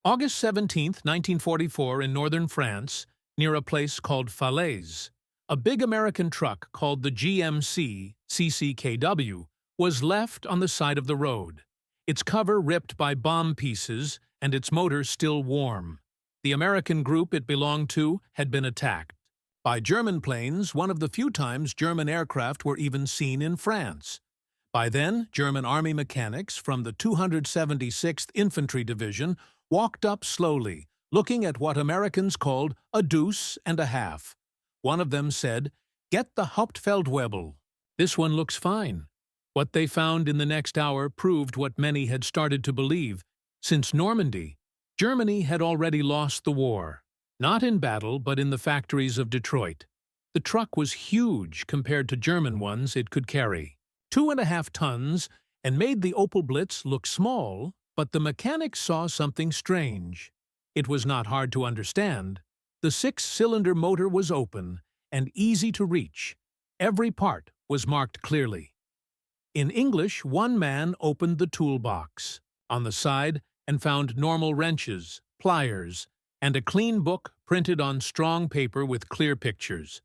August 17, 1944, in northern France, near a place called Falaise, a big American truck called the GMC cckw was left on the side of the road, its cover ripped by bomb pieces and its motor still warm. The American group it belonged to had been attacked by German planes, one of the few times German aircraft were even seen in France. By then, German army mechanics from the 276th Infantry Division walked up slowly, looking at what Americans called a deuce and a half. One of them said, "Get the Hauptfeldwebel. This one looks fine." What they found in the next hour proved what many had started to believe. Since Normandy, Germany had already lost the war. Not in battle, but in the factories of Detroit. The truck was huge compared to German ones it could carry. 2.5 tons, and made the Opel Blitz look small, but the mechanics saw something strange. It was not hard to understand. The 6-cylinder motor was open and easy to reach. Every part was marked clearly. In English, one man opened the toolbox on the side and found normal wrenches, pliers, and a clean book printed on strong paper with clear pictures.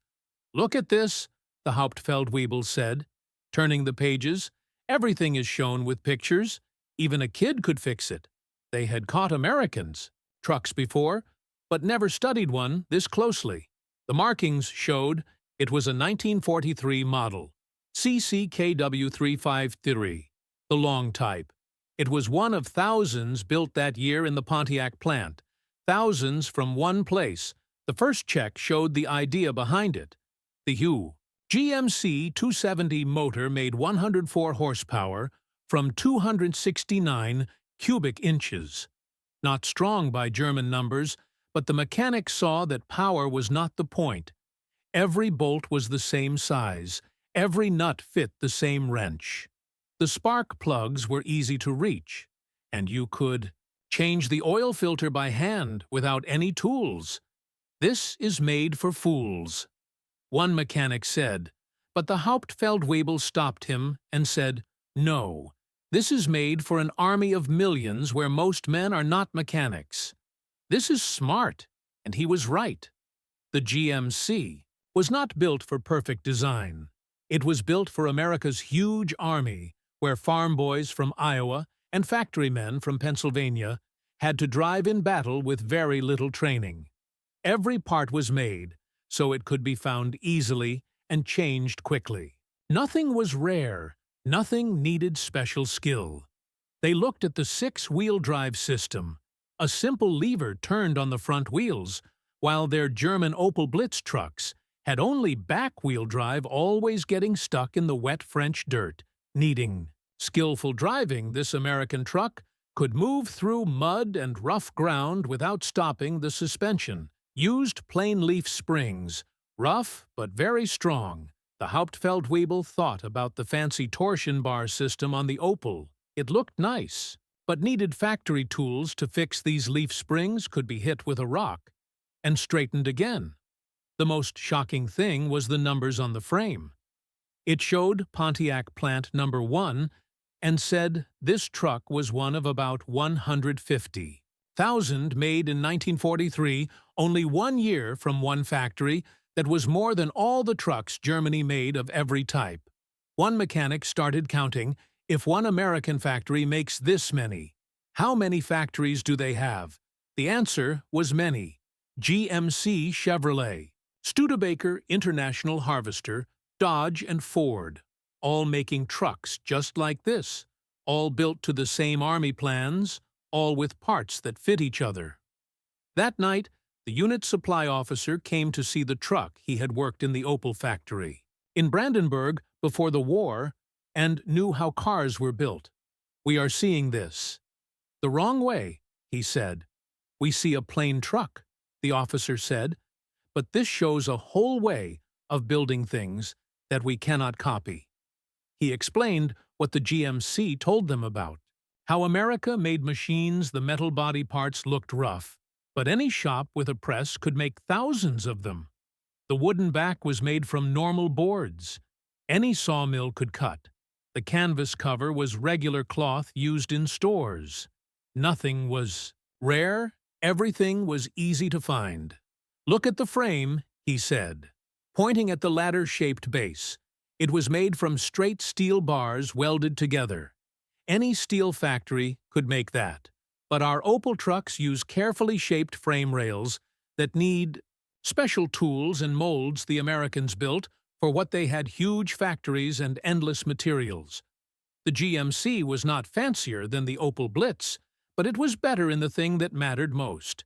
"Look at this," the Hauptfeldwebel said. Turning the pages, everything is shown with pictures. Even a kid could fix it. They had caught Americans trucks before, but never studied one this closely. The markings showed it was a 1943 model, cckw 353, the long type. It was one of thousands built that year in the Pontiac plant. Thousands from one place. The first check showed the idea behind it. The GMC 270 motor made 104 horsepower from 269 cubic inches. Not strong by German numbers, but the mechanics saw that power was not the point. Every bolt was the same size, every nut fit the same wrench. The spark plugs were easy to reach, and you could change the oil filter by hand without any tools. "This is made for fools," one mechanic said, but the Hauptfeldwebel stopped him and said, "No, this is made for an army of millions where most men are not mechanics. This is smart," and he was right. The GMC was not built for perfect design. It was built for America's huge army, where farm boys from Iowa and factory men from Pennsylvania had to drive in battle with very little training. Every part was made so it could be found easily and changed quickly. Nothing was rare, nothing needed special skill. They looked at the 6-wheel drive system. A simple lever turned on the front wheels, while their German Opel Blitz trucks had only back-wheel drive, always getting stuck in the wet French dirt. Needing skillful driving, this American truck could move through mud and rough ground without stopping the suspension. Used plain leaf springs, rough but very strong. The Hauptfeldwebel thought about the fancy torsion bar system on the Opel. It looked nice, but needed factory tools to fix. These leaf springs could be hit with a rock and straightened again. The most shocking thing was the numbers on the frame. It showed Pontiac Plant Number 1 and said this truck was one of about 150,000 made in 1943, only 1 year from one factory. That was more than all the trucks Germany made of every type. One mechanic started counting. If one American factory makes this many, how many factories do they have? The answer was many. GMC, Chevrolet, Studebaker, International Harvester, Dodge, and Ford, all making trucks just like this, all built to the same army plans, all with parts that fit each other. That night, the unit supply officer came to see the truck he had worked in the Opel factory in Brandenburg before the war and knew how cars were built. "We are seeing this the wrong way," he said. "We see a plain truck," the officer said, "but this shows a whole way of building things that we cannot copy." He explained what the GMC told them about, how America made machines. The metal body parts looked rough, but any shop with a press could make thousands of them. The wooden back was made from normal boards. Any sawmill could cut. The canvas cover was regular cloth used in stores. Nothing was Rare, everything was easy to find. "Look at the frame," he said, pointing at the ladder-shaped base. It was made from straight steel bars welded together. Any steel factory could make that. But our Opel trucks use carefully shaped frame rails that need special tools and molds the Americans built for what they had huge factories and endless materials. The GMC was not fancier than the Opel Blitz, but it was better in the thing that mattered most.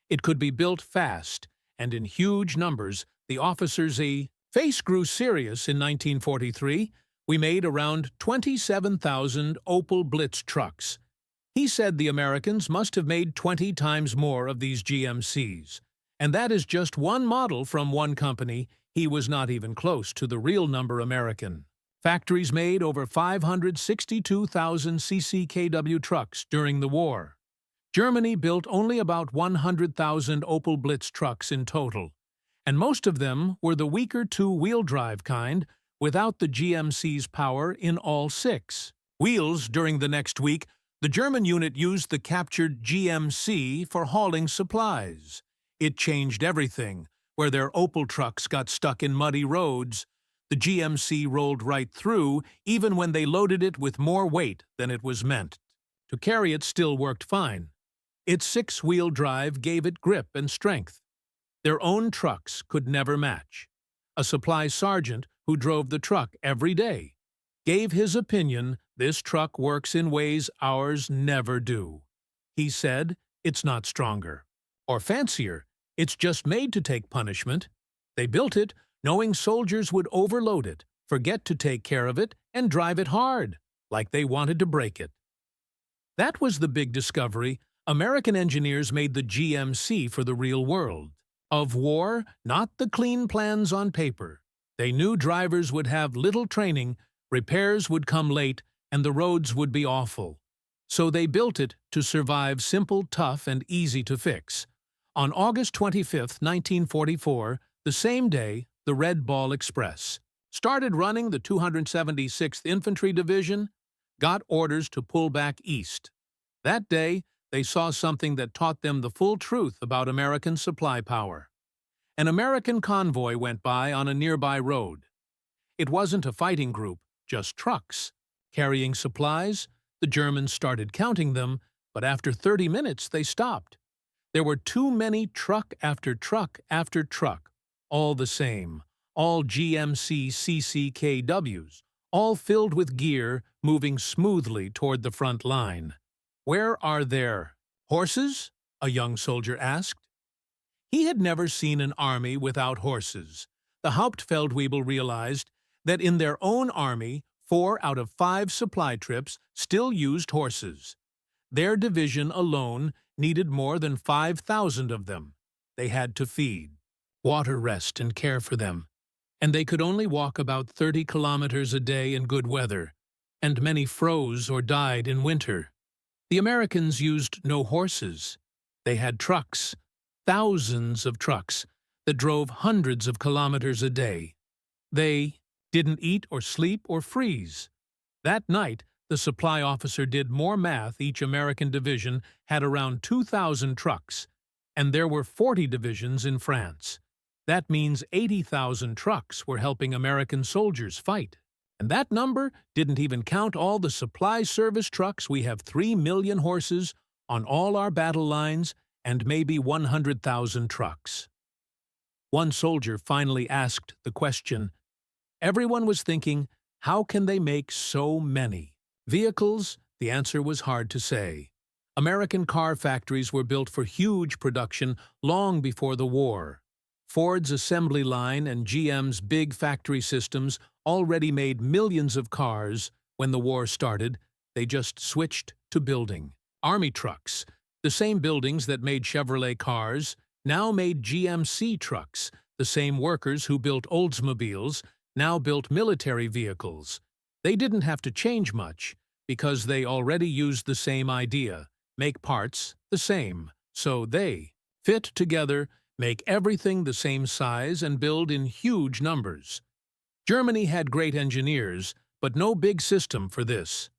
It could be built fast, and in huge numbers. The officer's face grew serious in 1943. We made around 27,000 Opel Blitz trucks. He said the Americans must have made 20 times more of these GMCs. And that is just one model from one company. He was not even close to the real number American. Factories made over 562,000 cckw trucks during the war. Germany built only about 100,000 Opel Blitz trucks in total, and most of them were the weaker two-wheel drive kind without the GMC's power in all six wheels. During the next week, the German unit used the captured GMC for hauling supplies. It changed everything. Where their Opel trucks got stuck in muddy roads, the GMC rolled right through, even when they loaded it with more weight than it was meant to carry. It still worked fine. Its six-wheel drive gave it grip and strength. Their own trucks could never match. A supply sergeant who drove the truck every day gave his opinion, "This truck works in ways ours never do." He said, "It's not stronger or fancier. It's just made to take punishment." They built it knowing soldiers would overload it, forget to take care of it, and drive it hard, like they wanted to break it. That was the big discovery. American engineers made the GMC for the real world of war, not the clean plans on paper. They knew drivers would have little training, repairs would come late, and the roads would be awful. So they built it to survive, simple, tough, and easy to fix. On August 25, 1944, the same day, the Red Ball Express started running. The 276th Infantry Division got orders to pull back east. That day, they saw something that taught them the full truth about American supply power. An American convoy went by on a nearby road. It wasn't a fighting group, just trucks. Carrying supplies, the Germans started counting them, but after 30 minutes they stopped. There were too many, truck after truck after truck, all the same, all GMC CCKWs, all filled with gear, moving smoothly toward the front line. "Where are their horses?" a young soldier asked. He had never seen an army without horses. The Hauptfeldwebel realized that in their own army, 4 out of 5 supply trips still used horses. Their division alone needed more than 5,000 of them. They had to feed, water, rest, and care for them. And they could only walk about 30 kilometers a day in good weather, and many froze or died in winter. The Americans used no horses. They had trucks, thousands of trucks, that drove hundreds of kilometers a day. They didn't eat or sleep or freeze. That night, the supply officer did more math. Each American division had around 2,000 trucks, and there were 40 divisions in France. That means 80,000 trucks were helping American soldiers fight. And that number didn't even count all the supply service trucks. We have 3 million horses on all our battle lines and maybe 100,000 trucks. One soldier finally asked the question. Everyone was thinking, how can they make so many vehicles? The answer was hard to say. American car factories were built for huge production long before the war. Ford's assembly line and GM's big factory systems already made millions of cars. When the war started, they just switched to building Army trucks. The same buildings that made Chevrolet cars now made GMC trucks. The same workers who built Oldsmobiles now built military vehicles. They didn't have to change much because they already used the same idea, make parts the same, so they fit together, make everything the same size, and build in huge numbers. Germany had great engineers, but no big system for this.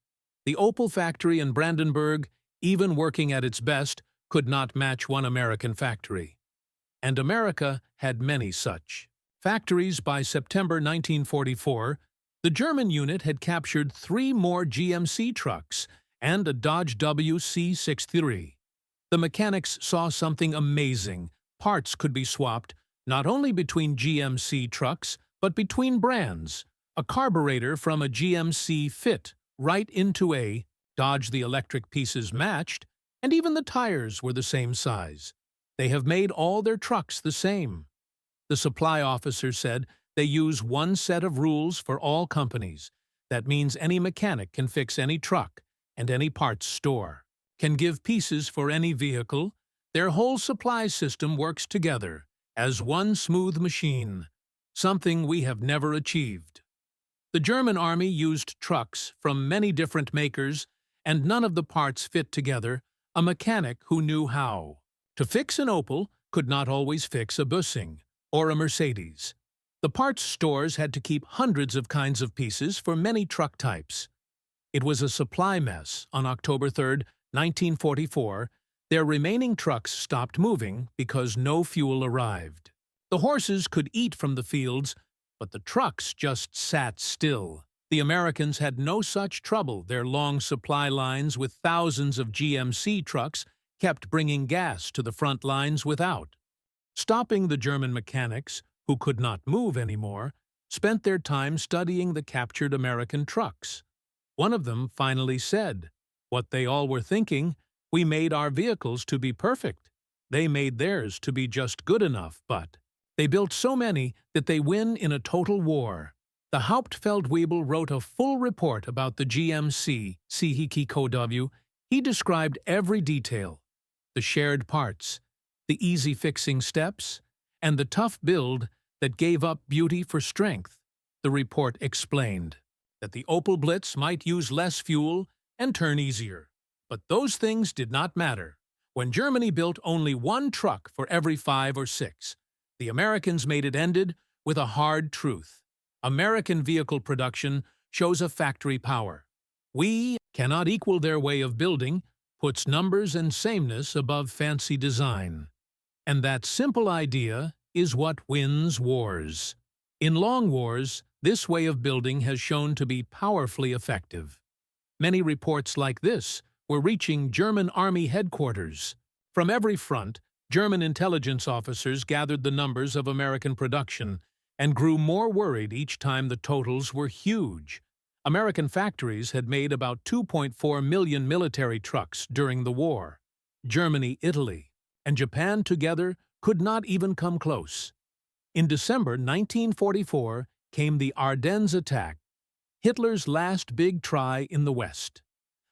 The Opel factory in Brandenburg, even working at its best, could not match one American factory. And America had many such factories. By September 1944, the German unit had captured 3 more GMC trucks and a Dodge WC63. The mechanics saw something amazing. Parts could be swapped not only between GMC trucks, but between brands. A carburetor from a GMC fit right into a Dodge. The electric pieces matched, and even the tires were the same size. They have made all their trucks the same. The supply officer said they use one set of rules for all companies. That means any mechanic can fix any truck, and any parts store can give pieces for any vehicle. Their whole supply system works together as one smooth machine, something we have never achieved. The German army used trucks from many different makers, and none of the parts fit together. A mechanic who knew how to fix an Opel could not always fix a Bussing or a Mercedes. The parts stores had to keep hundreds of kinds of pieces for many truck types. It was a supply mess. On October 3, 1944, their remaining trucks stopped moving because no fuel arrived. The horses could eat from the fields, but the trucks just sat still. The Americans had no such trouble. Their long supply lines with thousands of GMC trucks kept bringing gas to the front lines without stopping. The German mechanics, who could not move anymore, spent their time studying the captured American trucks. One of them finally said what they all were thinking: we made our vehicles to be perfect. They made theirs to be just good enough, but they built so many that they win in a total war. The Hauptfeldwebel wrote a full report about the GMC cckw. He described every detail: the shared parts, the easy fixing steps, and the tough build that gave up beauty for strength. The report explained that the Opel Blitz might use less fuel and turn easier, but those things did not matter. When Germany built only one truck for every 5 or 6, the Americans made it ended with a hard truth. American vehicle production shows a factory power. We cannot equal their way of building, puts numbers and sameness above fancy design. And that simple idea is what wins wars. In long wars, this way of building has shown to be powerfully effective. Many reports like this were reaching German army headquarters. From every front, German intelligence officers gathered the numbers of American production and grew more worried each time. The totals were huge. American factories had made about 2.4 million military trucks during the war. Germany, Italy, and Japan together could not even come close. In December 1944 came the Ardennes attack, Hitler's last big try in the West.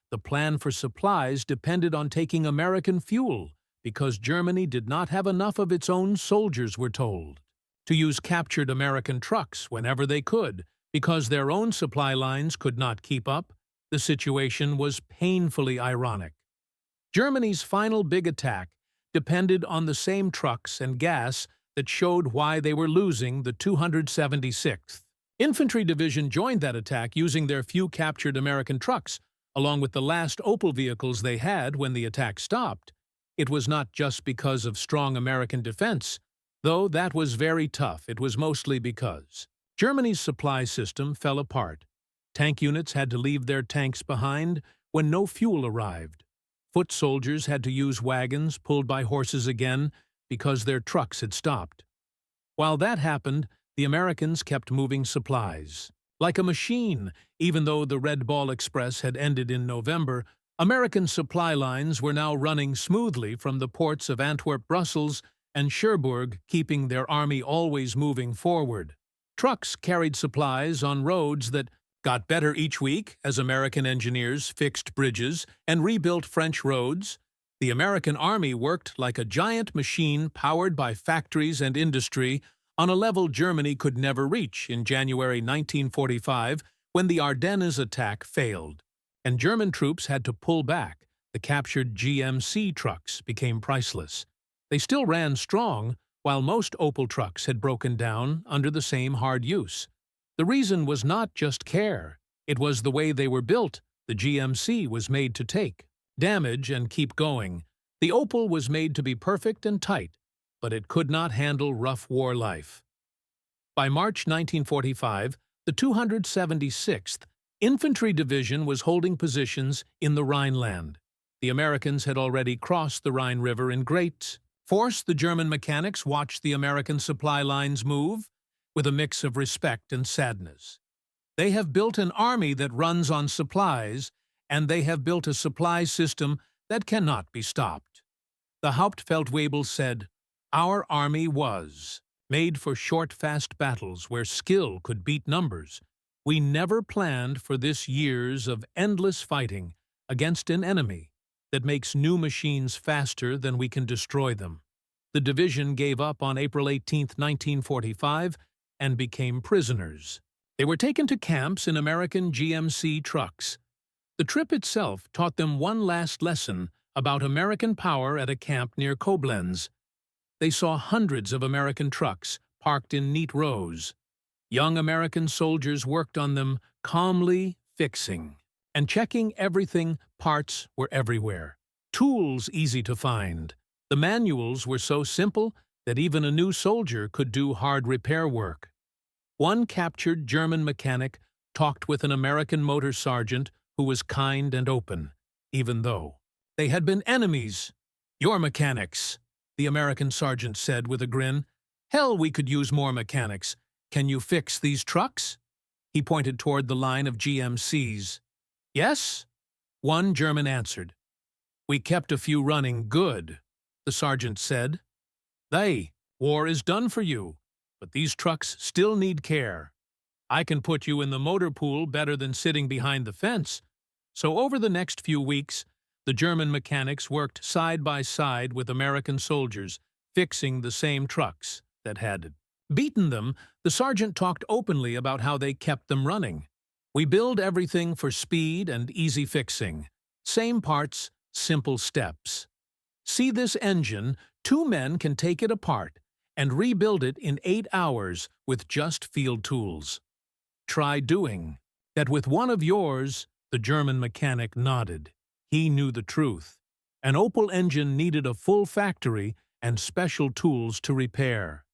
The plan for supplies depended on taking American fuel because Germany did not have enough of its own soldiers, were told, to use captured American trucks whenever they could because their own supply lines could not keep up. The situation was painfully ironic. Germany's final big attack depended on the same trucks and gas that showed why they were losing. The 276th Infantry Division joined that attack using their few captured American trucks, along with the last Opel vehicles they had when the attack stopped. It was not just because of strong American defense, though that was very tough. It was mostly because Germany's supply system fell apart. Tank units had to leave their tanks behind when no fuel arrived. Foot soldiers had to use wagons pulled by horses again because their trucks had stopped. While that happened, the Americans kept moving supplies. Like a machine, even though the Red Ball Express had ended in November, American supply lines were now running smoothly from the ports of Antwerp, Brussels, and Cherbourg, keeping their army always moving forward. Trucks carried supplies on roads that got better each week as American engineers fixed bridges and rebuilt French roads. The American army worked like a giant machine powered by factories and industry on a level Germany could never reach. In January 1945, when the Ardennes attack failed and German troops had to pull back, the captured GMC trucks became priceless. They still ran strong, while most Opel trucks had broken down under the same hard use. The reason was not just care. It was the way they were built. The GMC was made to take damage and keep going. The Opel was made to be perfect and tight, but it could not handle rough war life. By March 1945, the 276th Infantry Division was holding positions in the Rhineland. The Americans had already crossed the Rhine River in great force. The German mechanics watched the American supply lines move with a mix of respect and sadness. They have built an army that runs on supplies, and they have built a supply system that cannot be stopped. The Hauptfeldwebel said, "Our army was made for short, fast battles where skill could beat numbers. We never planned for this years of endless fighting against an enemy that makes new machines faster than we can destroy them." The division gave up on April 18, 1945, and became prisoners. They were taken to camps in American GMC trucks. The trip itself taught them one last lesson about American power at a camp near Koblenz. They saw hundreds of American trucks parked in neat rows. Young American soldiers worked on them, calmly fixing and checking everything. Parts were everywhere. Tools easy to find. The manuals were so simple that even a new soldier could do hard repair work. One captured German mechanic talked with an American motor sergeant who was kind and open, even though they had been enemies. "Your mechanics," the American sergeant said with a grin. "Hell, we could use more mechanics. Can you fix these trucks?" He pointed toward the line of GMCs. "Yes," one German answered. "We kept a few running good," the sergeant said. "War is done for you, but these trucks still need care. I can put you in the motor pool better than sitting behind the fence." So over the next few weeks, the German mechanics worked side by side with American soldiers, fixing the same trucks that had beaten them. The sergeant talked openly about how they kept them running. "We build everything for speed and easy fixing. Same parts, simple steps. See this engine? 2 men can take it apart and rebuild it in 8 hours with just field tools. Try doing that with one of yours." The German mechanic nodded. He knew the truth. An Opel engine needed a full factory and special tools to repair.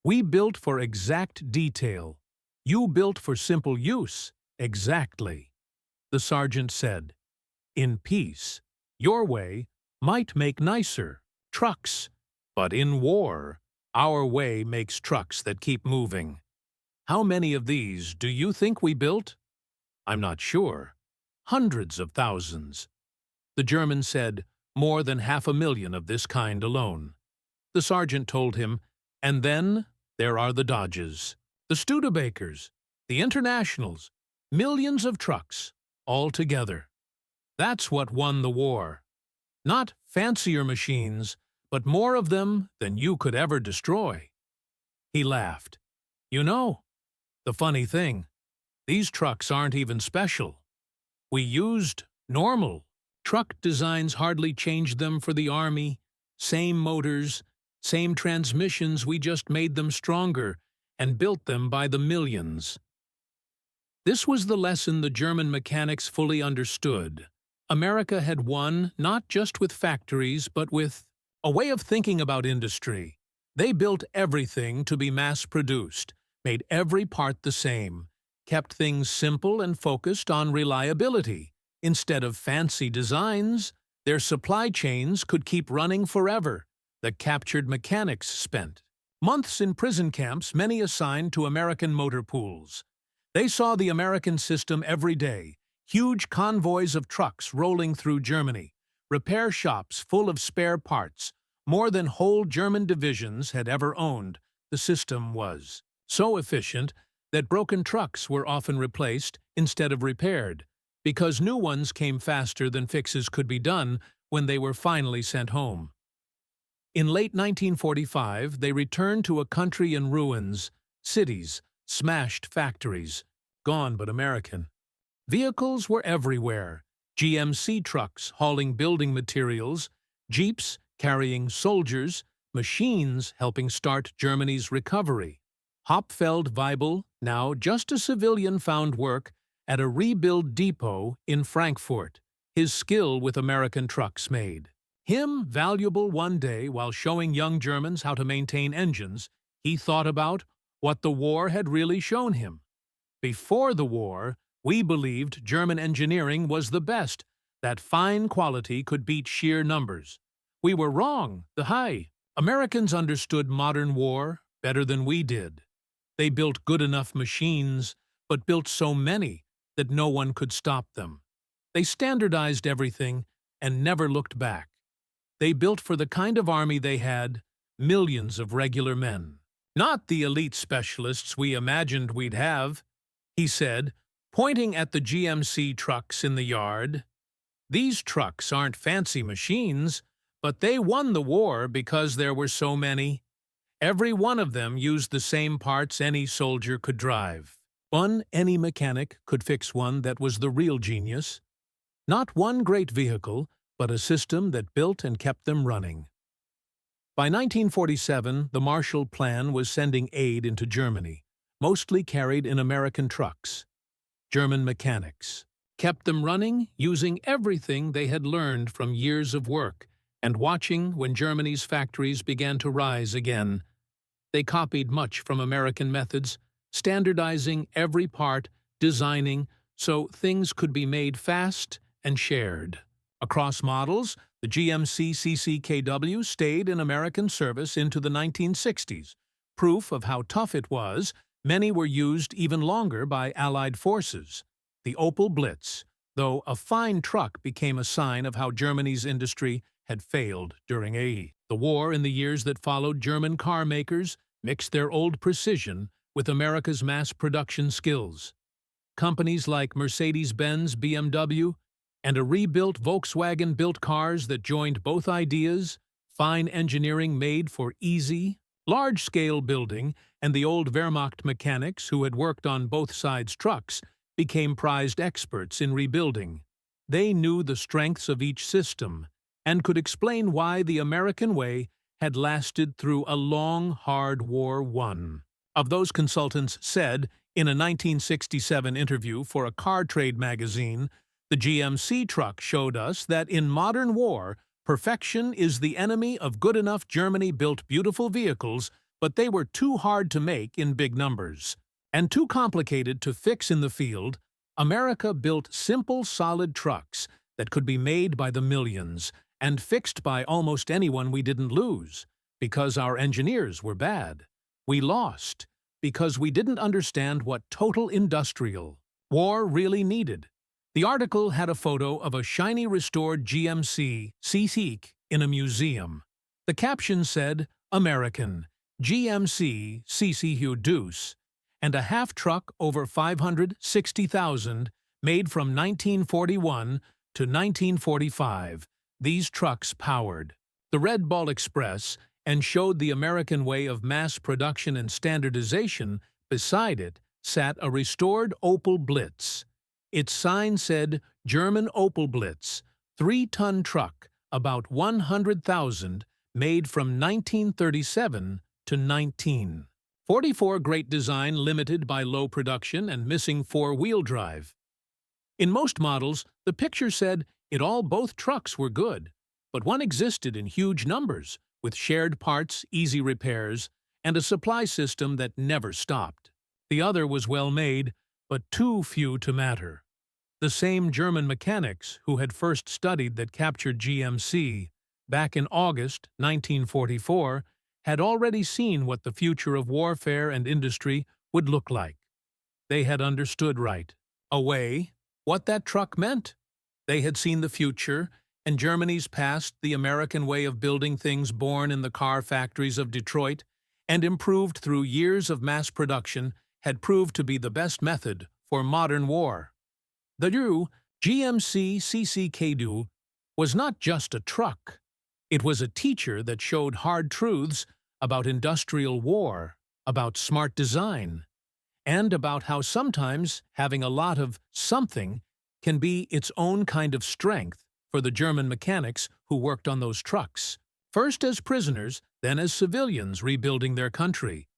"We built for exact detail. You built for simple use." "Exactly," the sergeant said. "In peace, your way might make nicer trucks, but in war, our way makes trucks that keep moving. How many of these do you think we built?" "I'm not sure." "Hundreds of thousands." The German said, "More than 500,000 of this kind alone." The sergeant told him, "And then there are the Dodges, the Studebakers, the Internationals, millions of trucks, all together. That's what won the war. Not fancier machines, but more of them than you could ever destroy." He laughed. "You know, the funny thing, these trucks aren't even special. We used normal truck designs, hardly changed them for the army. Same motors, same transmissions, we just made them stronger and built them by the millions." This was the lesson the German mechanics fully understood. America had won not just with factories, but with a way of thinking about industry. They built everything to be mass-produced, made every part the same, kept things simple and focused on reliability. Instead of fancy designs, their supply chains could keep running forever. The captured mechanics spent months in prison camps, many assigned to American motor pools. They saw the American system every day, huge convoys of trucks rolling through Germany, repair shops full of spare parts, more than whole German divisions had ever owned. The system was so efficient that broken trucks were often replaced instead of repaired, because new ones came faster than fixes could be done when they were finally sent home. In late 1945, they returned to a country in ruins, cities, smashed factories, gone but American. Vehicles were everywhere: GMC trucks hauling building materials, jeeps carrying soldiers, machines helping start Germany's recovery. Hauptfeldwebel, now just a civilian, found work at a rebuild depot in Frankfurt. His skill with American trucks made Him valuable one day while showing young Germans how to maintain engines, he thought about what the war had really shown him. Before the war, we believed German engineering was the best, that fine quality could beat sheer numbers. We were wrong, the high. Americans understood modern war better than we did. They built good enough machines, but built so many that no one could stop them. They standardized everything and never looked back. They built for the kind of army they had, millions of regular men. Not the elite specialists we imagined we'd have, he said, pointing at the GMC trucks in the yard. These trucks aren't fancy machines, but they won the war because there were so many. Every one of them used the same parts any soldier could drive. Any mechanic could fix one that was the real genius. Not one great vehicle, but a system that built and kept them running. By 1947, the Marshall Plan was sending aid into Germany, mostly carried in American trucks. German mechanics kept them running using everything they had learned from years of work and watching when Germany's factories began to rise again. They copied much from American methods, standardizing every part, designing so things could be made fast and shared. Across models, the GMC cckw stayed in American service into the 1960s. Proof of how tough it was, many were used even longer by Allied forces. The Opel Blitz, though a fine truck, became a sign of how Germany's industry had failed during the war. In the years that followed, German car makers mixed their old precision with America's mass production skills. Companies like Mercedes-Benz, BMW, and a rebuilt Volkswagen built cars that joined both ideas, fine engineering made for easy, large-scale building, and the old Wehrmacht mechanics who had worked on both sides' trucks became prized experts in rebuilding. They knew the strengths of each system and could explain why the American way had lasted through a long, hard war. One of those consultants said in a 1967 interview for a car trade magazine, "The GMC truck showed us that in modern war, perfection is the enemy of good enough. Germany built beautiful vehicles, but they were too hard to make in big numbers and too complicated to fix in the field. America built simple, solid trucks that could be made by the millions and fixed by almost anyone. We didn't lose because our engineers were bad. We lost because we didn't understand what total industrial war really needed." The article had a photo of a shiny restored GMC cckw in a museum. The caption said, "American, GMC cckw deuce," and a half-truck over 560,000 made from 1941 to 1945. These trucks powered the Red Ball Express and showed the American way of mass production and standardization. Beside it sat a restored Opel Blitz. Its sign said, "German Opel Blitz, 3-ton truck, about 100,000, made from 1937 to 1944. Great design, limited by low production and missing 4-wheel drive." In most models, the picture said both trucks were good, but one existed in huge numbers, with shared parts, easy repairs, and a supply system that never stopped. The other was well made, but too few to matter. The same German mechanics who had first studied that captured GMC back in August 1944 had already seen what the future of warfare and industry would look like. They had understood right away what that truck meant. They had seen the future and Germany's past, the American way of building things born in the car factories of Detroit and improved through years of mass production had proved to be the best method for modern war. The new GMC cckw was not just a truck. It was a teacher that showed hard truths about industrial war, about smart design, and about how sometimes having a lot of something can be its own kind of strength for the German mechanics who worked on those trucks, first as prisoners, then as civilians rebuilding their country.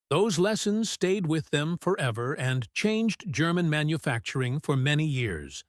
Those lessons stayed with them forever and changed German manufacturing for many years.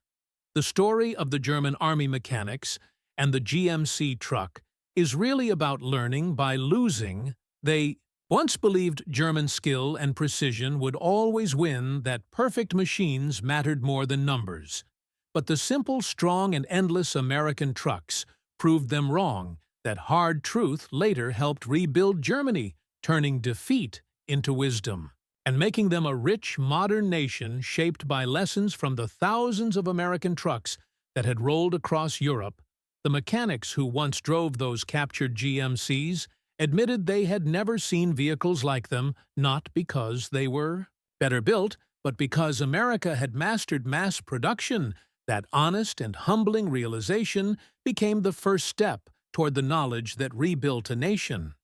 The story of the German army mechanics and the GMC truck is really about learning by losing. They once believed German skill and precision would always win, that perfect machines mattered more than numbers. But the simple, strong, and endless American trucks proved them wrong. That hard truth later helped rebuild Germany, turning defeat into wisdom, and making them a rich, modern nation shaped by lessons from the thousands of American trucks that had rolled across Europe. The mechanics who once drove those captured GMCs admitted they had never seen vehicles like them, not because they were better built, but because America had mastered mass production. That honest and humbling realization became the first step toward the knowledge that rebuilt a nation.